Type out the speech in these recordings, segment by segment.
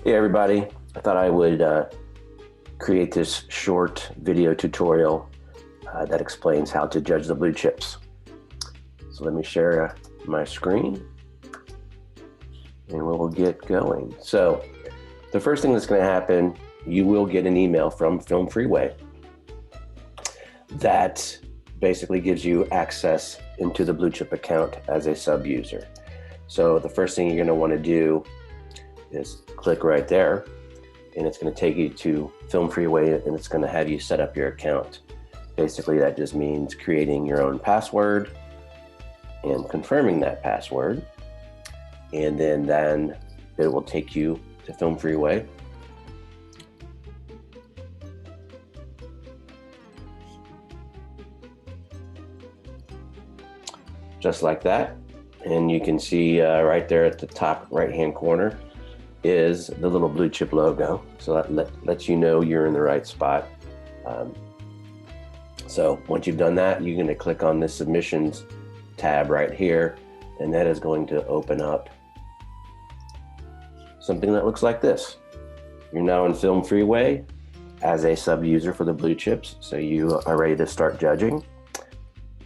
Hey everybody, I thought I would create this short video tutorial that explains how to judge the blue chips. So let me share my screen and we'll get going. So the first thing that's going to happen, you will get an email from FilmFreeway that basically gives you access into the blue chip account as a sub user. So the first thing you're going to want to do is click right there, and it's going to take you to FilmFreeway, and it's going to have you set up your account. Basically, that just means creating your own password and confirming that password, and then it will take you to FilmFreeway. Just like that, and you can see right there at the top right hand corner is the little blue chip logo. So that lets you know you're in the right spot. So once you've done that, you're going to click on this submissions tab right here, and that is going to open up something that looks like this. You're now in FilmFreeway as a sub user for the blue chips, so you are ready to start judging.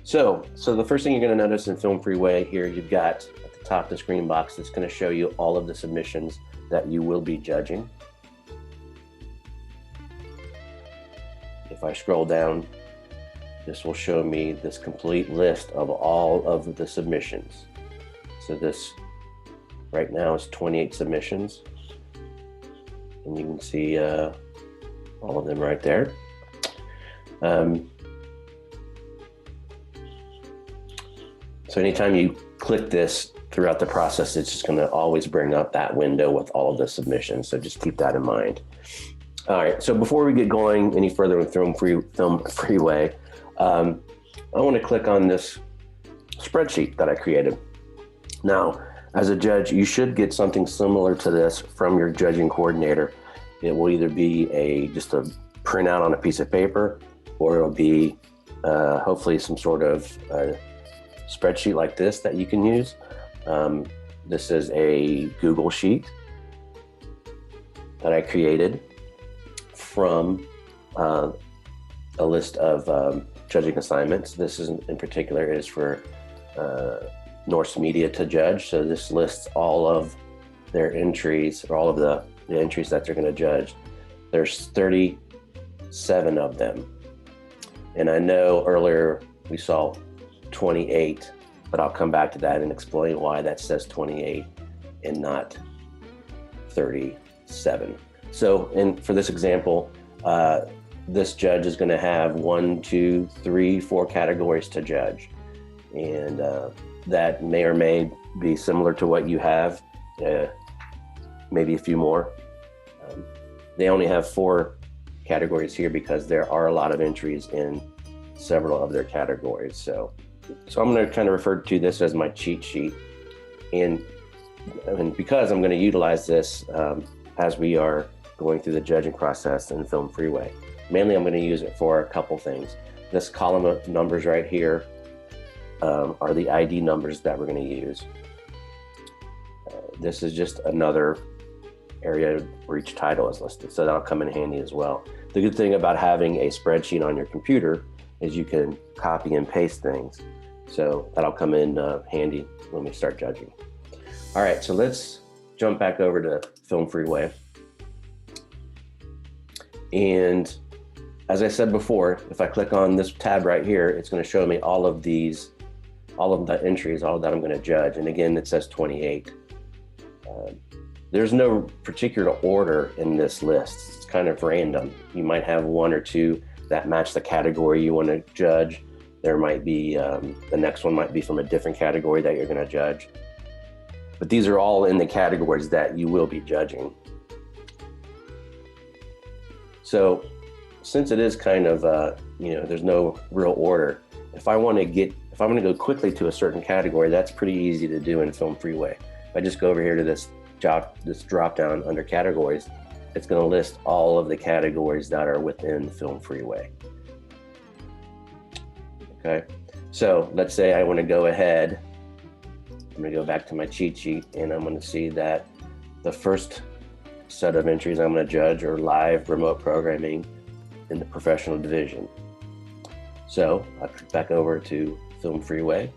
So the first thing you're going to notice in FilmFreeway here, you've got at the top of the screen box that's going to show you all of the submissions that you will be judging. If I scroll down, this will show me this complete list of all of the submissions. So this right now is 28 submissions, and you can see all of them right there. So anytime you click this throughout the process, it's just going to always bring up that window with all of the submissions. So just keep that in mind. All right. So before we get going any further with FilmFreeway, I want to click on this spreadsheet that I created. Now, as a judge, you should get something similar to this from your judging coordinator. It will either be just a printout on a piece of paper, or it'll be hopefully some sort of spreadsheet like this that you can use. This is a Google sheet that I created from a list of judging assignments. This is in particular is for Norse Media to judge. So this lists all of their entries, or all of the entries that they're going to judge. There's 37 of them. And I know earlier we saw 28, but I'll come back to that and explain why that says 28 and not 37. So, for this example, this judge is going to have 1, 2, 3, 4 categories to judge, and that may or may be similar to what you have, maybe a few more. They only have 4 categories here because there are a lot of entries in several of their categories. So I'm going to kind of refer to this as my cheat sheet, and because I'm going to utilize this as we are going through the judging process in FilmFreeway. Mainly I'm going to use it for a couple things. This column of numbers right here are the ID numbers that we're going to use. This is just another area where each title is listed, so that'll come in handy as well. The good thing about having a spreadsheet on your computer is you can copy and paste things. So that'll come in handy when we start judging. All right, so let's jump back over to FilmFreeway. And as I said before, if I click on this tab right here, it's going to show me all of the entries, all that I'm going to judge. And again, it says 28. There's no particular order in this list. It's kind of random. You might have 1 or 2 that match the category you want to judge. There might be, the next one might be from a different category that you're going to judge. But these are all in the categories that you will be judging. So since it is kind of, there's no real order, if I want to go quickly to a certain category, that's pretty easy to do in FilmFreeway. If I just go over here to this drop down under categories, it's going to list all of the categories that are within FilmFreeway. Okay, so let's say I want to go ahead, I'm going to go back to my cheat sheet, and I'm going to see that the first set of entries I'm going to judge are live remote programming in the professional division. So I click back over to FilmFreeway.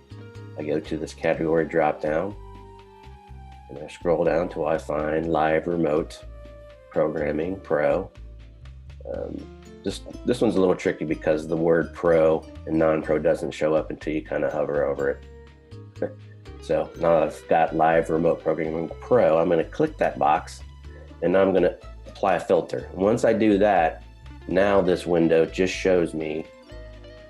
I go to this category drop down and I scroll down till I find live remote programming pro. This one's a little tricky because the word pro and non-pro doesn't show up until you kind of hover over it. So now I've got live remote programming pro. I'm going to click that box and I'm going to apply a filter. Once I do that, now this window just shows me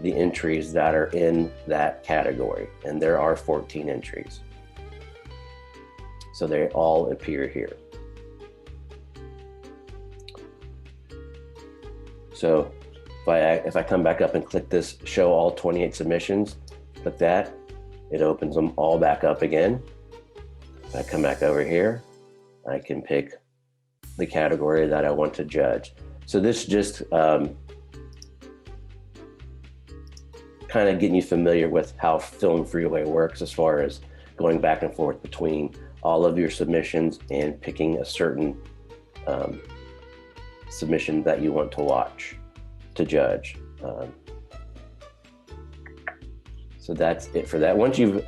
the entries that are in that category, and there are 14 entries. So they all appear here. So if I come back up and click this show all 28 submissions, click that, it opens them all back up again. If I come back over here, I can pick the category that I want to judge. So this just kind of getting you familiar with how FilmFreeway works as far as going back and forth between all of your submissions and picking a certain submission that you want to watch, to judge. So that's it for that.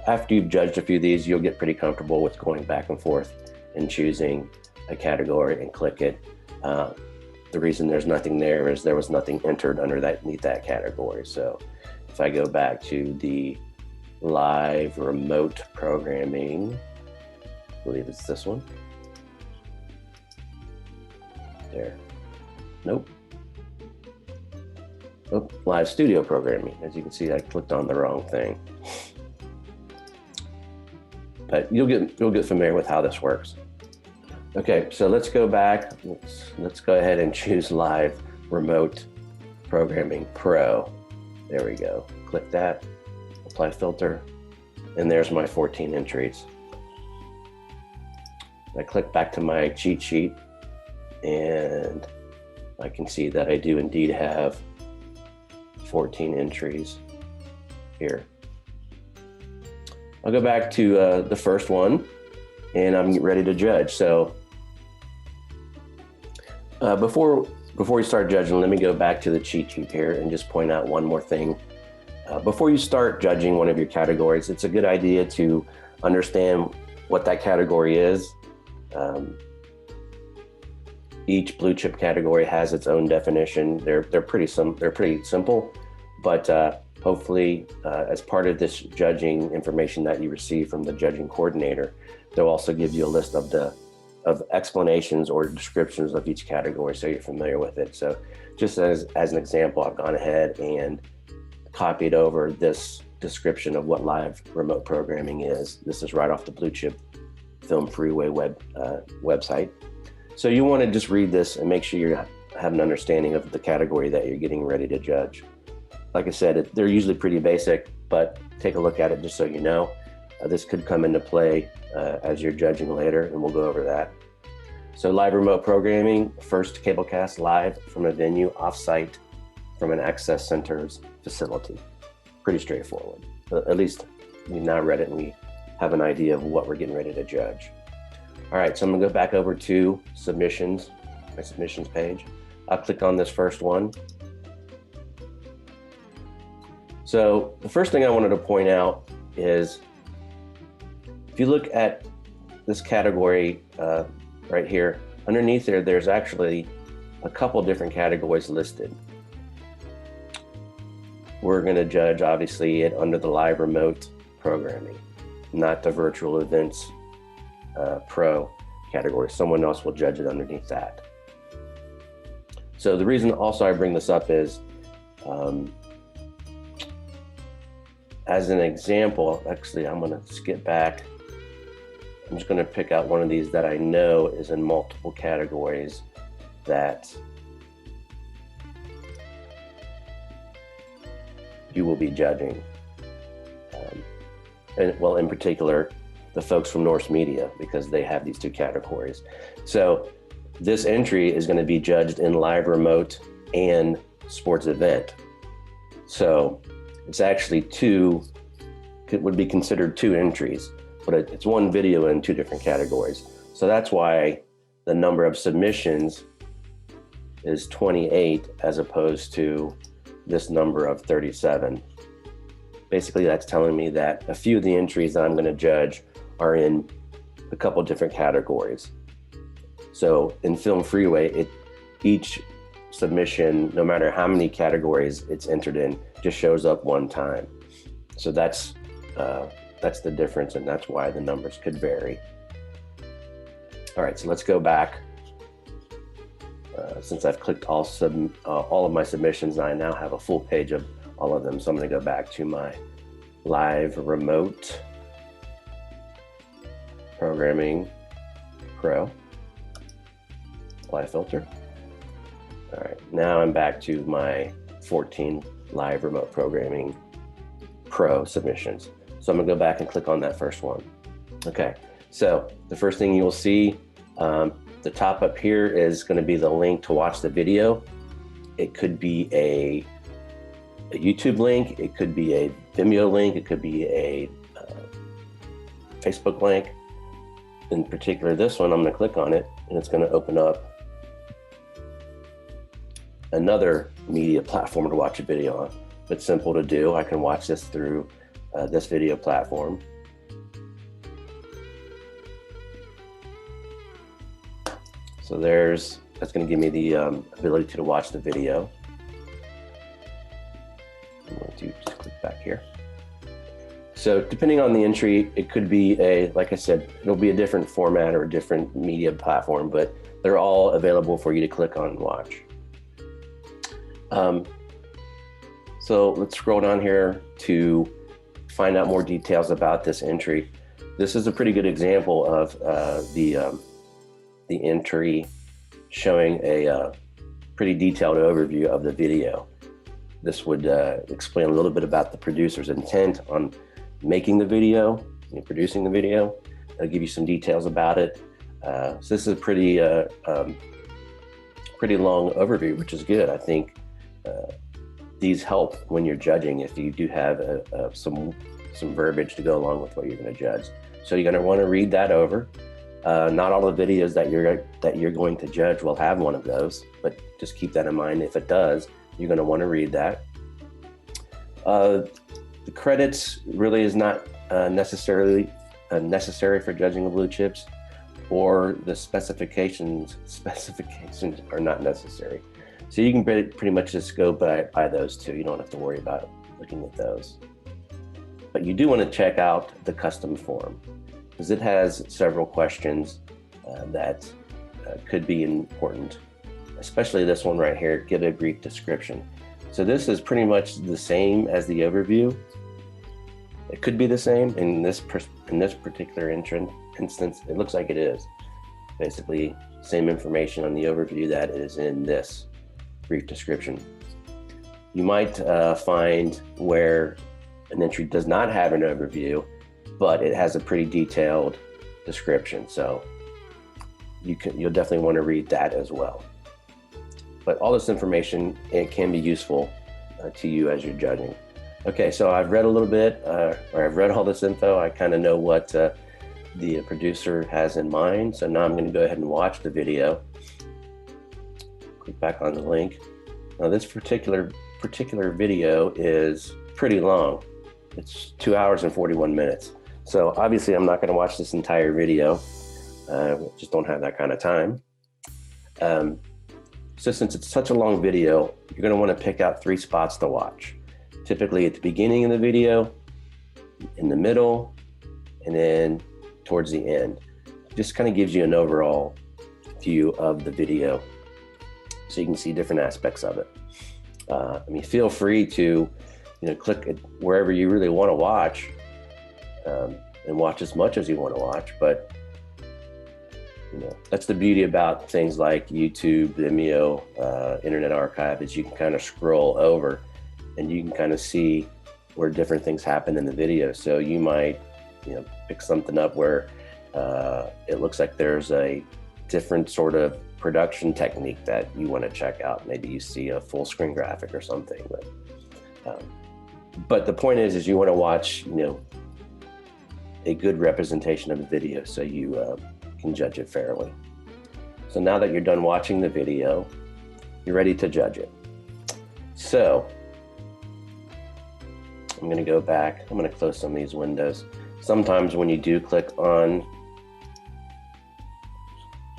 After you've judged a few of these, you'll get pretty comfortable with going back and forth and choosing a category and click it. The reason there's nothing there is there was nothing entered underneath that category. So if I go back to the live remote programming, I believe it's this one. There. Nope. Oh, live studio programming. As you can see, I clicked on the wrong thing. But you'll get familiar with how this works. Okay, so let's go back. Let's go ahead and choose live remote programming pro. There we go. Click that, apply filter, and there's my 14 entries. I click back to my cheat sheet and I can see that I do indeed have 14 entries here. I'll go back to the first one and I'm ready to judge. So before we start judging, let me go back to the cheat sheet here and just point out one more thing. Before you start judging one of your categories, it's a good idea to understand what that category is. Each blue chip category has its own definition. They're pretty simple, but hopefully as part of this judging information that you receive from the judging coordinator, they'll also give you a list of explanations or descriptions of each category so you're familiar with it. So just as an example, I've gone ahead and copied over this description of what live remote programming is. This is right off the blue chip FilmFreeway website. So you want to just read this and make sure you have an understanding of the category that you're getting ready to judge. Like I said, they're usually pretty basic, but take a look at it just so you know. This could come into play as you're judging later, and we'll go over that. So live remote programming, first cablecast live from a venue off-site from an access center's facility. Pretty straightforward. At least we've now read it and we have an idea of what we're getting ready to judge. All right, so I'm gonna go back over to submissions, my submissions page. I'll click on this first one. So the first thing I wanted to point out is, if you look at this category right here, underneath there's actually a couple different categories listed. We're gonna judge, obviously, it under the live remote programming, not the virtual events pro category. Someone else will judge it underneath that. So the reason also I bring this up is, as an example, actually I'm gonna skip back. I'm just gonna pick out one of these that I know is in multiple categories that you will be judging. And well, in particular, the folks from Norse Media, because they have these two categories. So this entry is going to be judged in live remote and sports event. So it's actually it would be considered two entries, but it's one video in two different categories. So that's why the number of submissions is 28 as opposed to this number of 37. Basically, that's telling me that a few of the entries that I'm going to judge are in a couple different categories. So in FilmFreeway, each submission, no matter how many categories it's entered in, just shows up one time. So that's the difference, and that's why the numbers could vary. All right, so let's go back. Since I've clicked all of my submissions, I now have a full page of all of them. So I'm going to go back to my live remote programming pro, apply filter. All right, now I'm back to my 14 live remote programming pro submissions. So I'm gonna go back and click on that first one. Okay, so the first thing you'll see, the top up here is gonna be the link to watch the video. It could be a YouTube link, it could be a Vimeo link, it could be a Facebook link. In particular, this one, I'm gonna click on it and it's gonna open up another media platform to watch a video on. It's simple to do. I can watch this through this video platform. So that's going to give me the ability to watch the video. I'm going to just click back here. So depending on the entry, it could be like I said, it'll be a different format or a different media platform, but they're all available for you to click on and watch. So let's scroll down here to find out more details about this entry. This is a pretty good example of the entry showing a pretty detailed overview of the video. This would explain a little bit about the producer's intent on making the video, producing the video. It'll give you some details about it. So this is a pretty long overview, which is good. I think these help when you're judging if you do have some verbiage to go along with what you're going to judge. So you're going to want to read that over. Not all the videos that you're going to judge will have one of those, but just keep that in mind. If it does, you're going to want to read that. The credits really is not necessarily necessary for judging the blue chips, or the specifications are not necessary. So you can pretty much just go by those two. You don't have to worry about looking at those. But you do want to check out the custom form, because it has several questions that could be important, especially this one right here, give a brief description. So this is pretty much the same as the overview. It could be the same in this particular instance. It looks like it is. Basically, same information on the overview that is in this brief description. You might find where an entry does not have an overview, but it has a pretty detailed description. So you'll definitely want to read that as well. But all this information, it can be useful to you as you're judging. Okay, so I've read a little bit, or I've read all this info. I kind of know what the producer has in mind. So now I'm going to go ahead and watch the video. Click back on the link. Now this particular video is pretty long. It's 2 hours and 41 minutes. So obviously I'm not going to watch this entire video. Just don't have that kind of time. So since it's such a long video, you're going to want to pick out 3 spots to watch. Typically at the beginning of the video, in the middle, and then towards the end. Just kind of gives you an overall view of the video, so you can see different aspects of it. I mean, feel free to, click at wherever you really want to watch, and watch as much as you want to watch. But that's the beauty about things like YouTube, Vimeo, Internet Archive, is you can kind of scroll over and you can kind of see where different things happen in the video. So you might, pick something up where it looks like there's a different sort of production technique that you want to check out. Maybe you see a full screen graphic or something. But the point is you want to watch, a good representation of the video so you can judge it fairly. So now that you're done watching the video, you're ready to judge it. So I'm going to go back. I'm going to close some of these windows. Sometimes when you do click on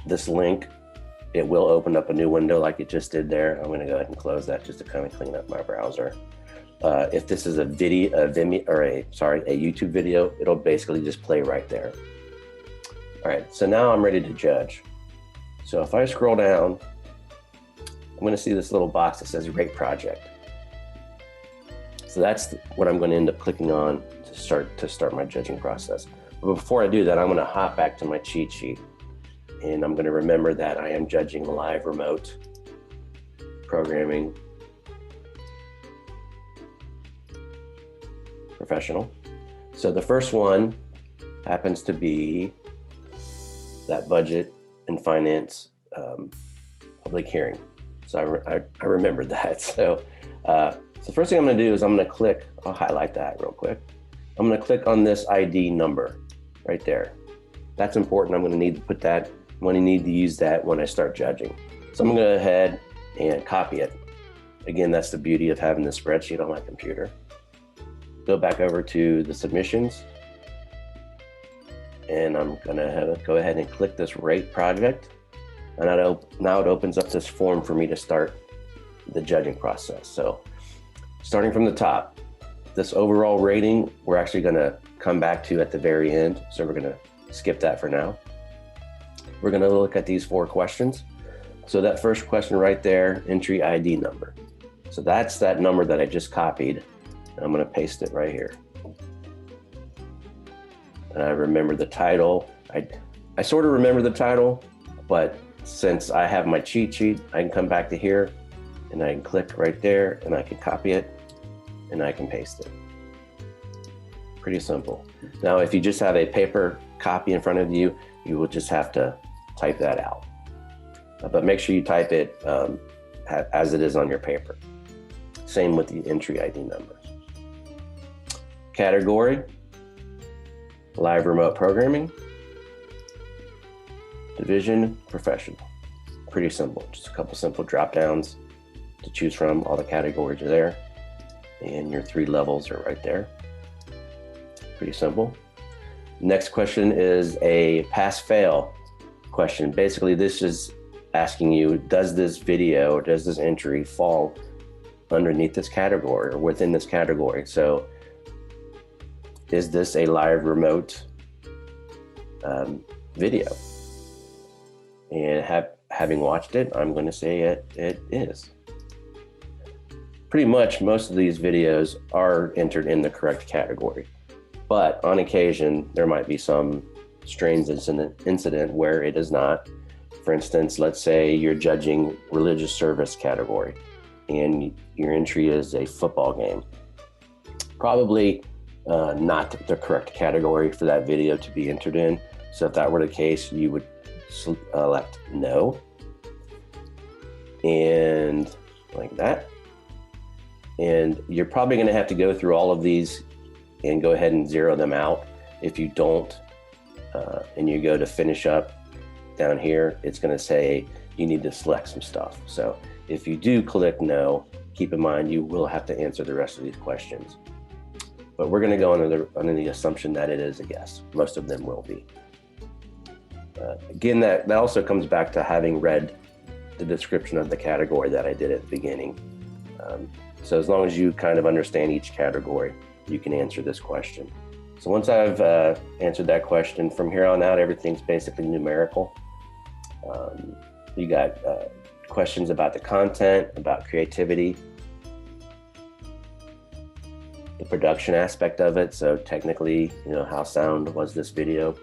this link, it will open up a new window like it just did there. I'm going to go ahead and close that just to kind of clean up my browser. If this is a YouTube video, it'll basically just play right there. All right, so now I'm ready to judge. So if I scroll down, I'm going to see this little box that says Rate Project. So that's what I'm going to end up clicking on to start my judging process. But before I do that, I'm going to hop back to my cheat sheet, and I'm going to remember that I am judging live remote programming professional. So the first one happens to be that budget and finance public hearing. So I remembered that. So the first thing I'm going to do is I'm going to click, I'll highlight that real quick. I'm going to click on this ID number right there. That's important. I'm going to need to put that, I'm going to need to use that when I start judging. So I'm going to go ahead and copy it. Again, that's the beauty of having the spreadsheet on my computer. Go back over to the submissions, and I'm going to go ahead and click this Rate Project. And now it opens up this form for me to start the judging process. So starting from the top, this overall rating, we're actually going to come back to at the very end. So we're going to skip that for now. We're going to look at these 4 questions. So that first question right there, entry ID number. So that's that number that I just copied. And I'm going to paste it right here. And I remember the title. I sort of remember the title, but since I have my cheat sheet, I can come back to here and I can click right there and I can copy it and I can paste it. Pretty simple. Now, if you just have a paper copy in front of you, you will just have to type that out. But make sure you type it as it is on your paper. Same with the entry ID number. Category, live remote programming. Division, professional. Pretty simple, just a couple simple drop downs to choose from. All the categories are there, and your 3 levels are right there. Pretty simple. Next question is a pass-fail question. Basically, this is asking you, does this video or does this entry fall underneath this category or within this category? So is this a live remote video? And having watched it, I'm going to say it is. Pretty much most of these videos are entered in the correct category, but on occasion there might be some strange incident where it is not. For instance, let's say you're judging religious service category and your entry is a football game. Probably not the correct category for that video to be entered in. So if that were the case, you would select no, and like that. And you're probably going to have to go through all of these and go ahead and zero them out. If you don't, and you go to finish up down here, it's going to say you need to select some stuff. So if you do click no, keep in mind you will have to answer the rest of these questions. But we're going to go under the assumption that it is a yes. Most of them will be. Again, that also comes back to having read the description of the category that I did at the beginning. So as long as you kind of understand each category, you can answer this question. So once I've answered that question, from here on out, everything's basically numerical. You got questions about the content, about creativity, the production aspect of it. So technically, how sound was this video?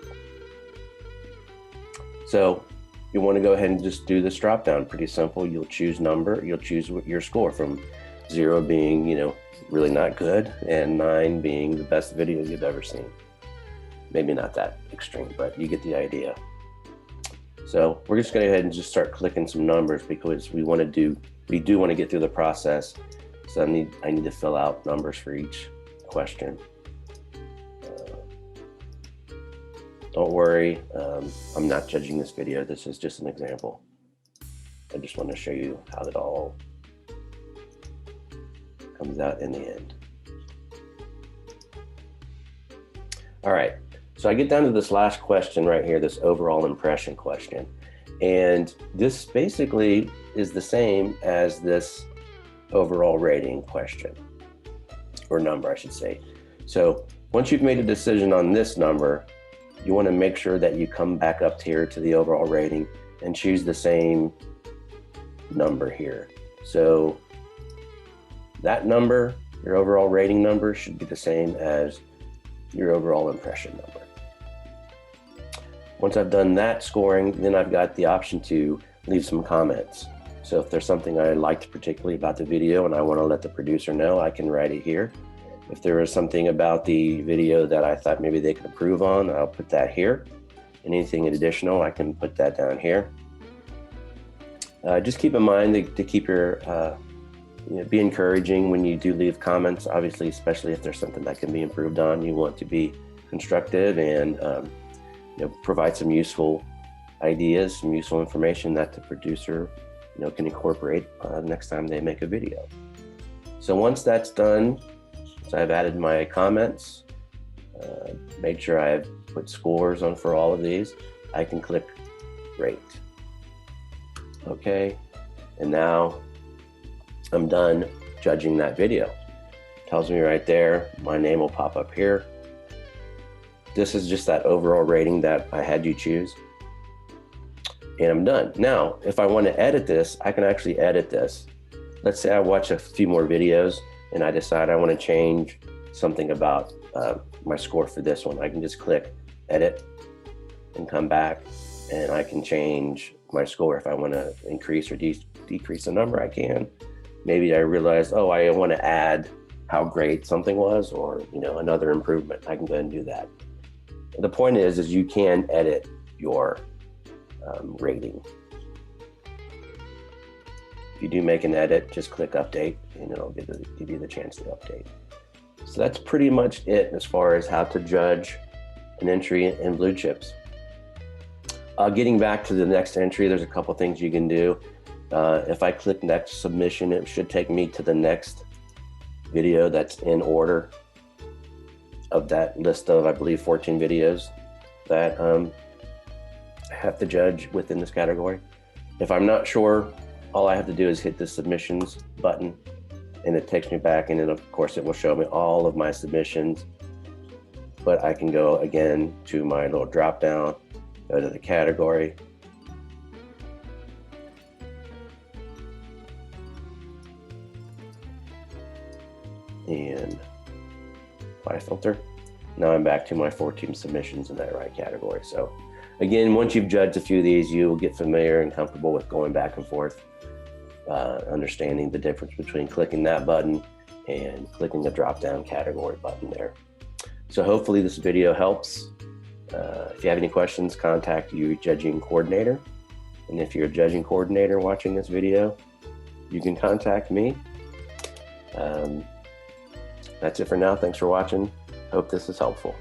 So you want to go ahead and just do this drop down. Pretty simple. You'll choose number. You'll choose your score, from 0 being, really not good, and 9 being the best video you've ever seen. Maybe not that extreme, but you get the idea. So we're just going to go ahead and just start clicking some numbers because we do want to get through the process. So I need to fill out numbers for each question. don't worry. I'm not judging this video. This is just an example. I just want to show you how it all comes out in the end. All right, so I get down to this last question right here, this overall impression question. And this basically is the same as this overall rating question, or number, I should say. So once you've made a decision on this number, you want to make sure that you come back up here to the overall rating and choose the same number here. So that number, your overall rating number, should be the same as your overall impression number. Once I've done that scoring, then I've got the option to leave some comments. So if there's something I liked particularly about the video and I want to let the producer know, I can write it here. If there is something about the video that I thought maybe they could improve on, I'll put that here. And anything additional, I can put that down here. Just keep in mind to keep your, be encouraging when you do leave comments, obviously, especially if there's something that can be improved on. You want to be constructive and provide some useful ideas, some useful information that the producer can incorporate next time they make a video. So once that's done, so I've added my comments, made sure I've put scores on for all of these, I can click rate. Okay, and now I'm done judging that video. Tells me right there, my name will pop up here. This is just that overall rating that I had you choose. And I'm done. Now, if I want to edit this, I can actually edit this. Let's say I watch a few more videos and I decide I want to change something about my score for this one. I can just click edit and come back, and I can change my score. If I want to increase or decrease a number, I can. Maybe I realized, oh, I want to add how great something was, or another improvement. I can go ahead and do that. The point is you can edit your rating. If you do make an edit, just click update, and it'll give you the chance to update. So that's pretty much it as far as how to judge an entry in Blue Chips. Getting back to the next entry, there's a couple things you can do. If I click next submission, it should take me to the next video that's in order of that list of, I believe, 14 videos that I have to judge within this category. If I'm not sure, all I have to do is hit the submissions button, and it takes me back, and then of course it will show me all of my submissions. But I can go again to my little drop down, go to the category, and apply filter. Now I'm back to my 14 submissions in that right category. So again, once you've judged a few of these, you will get familiar and comfortable with going back and forth, understanding the difference between clicking that button and clicking the drop-down category button there. So hopefully this video helps. If you have any questions, contact your judging coordinator. And if you're a judging coordinator watching this video, you can contact me. That's it for now. Thanks for watching. Hope this is helpful.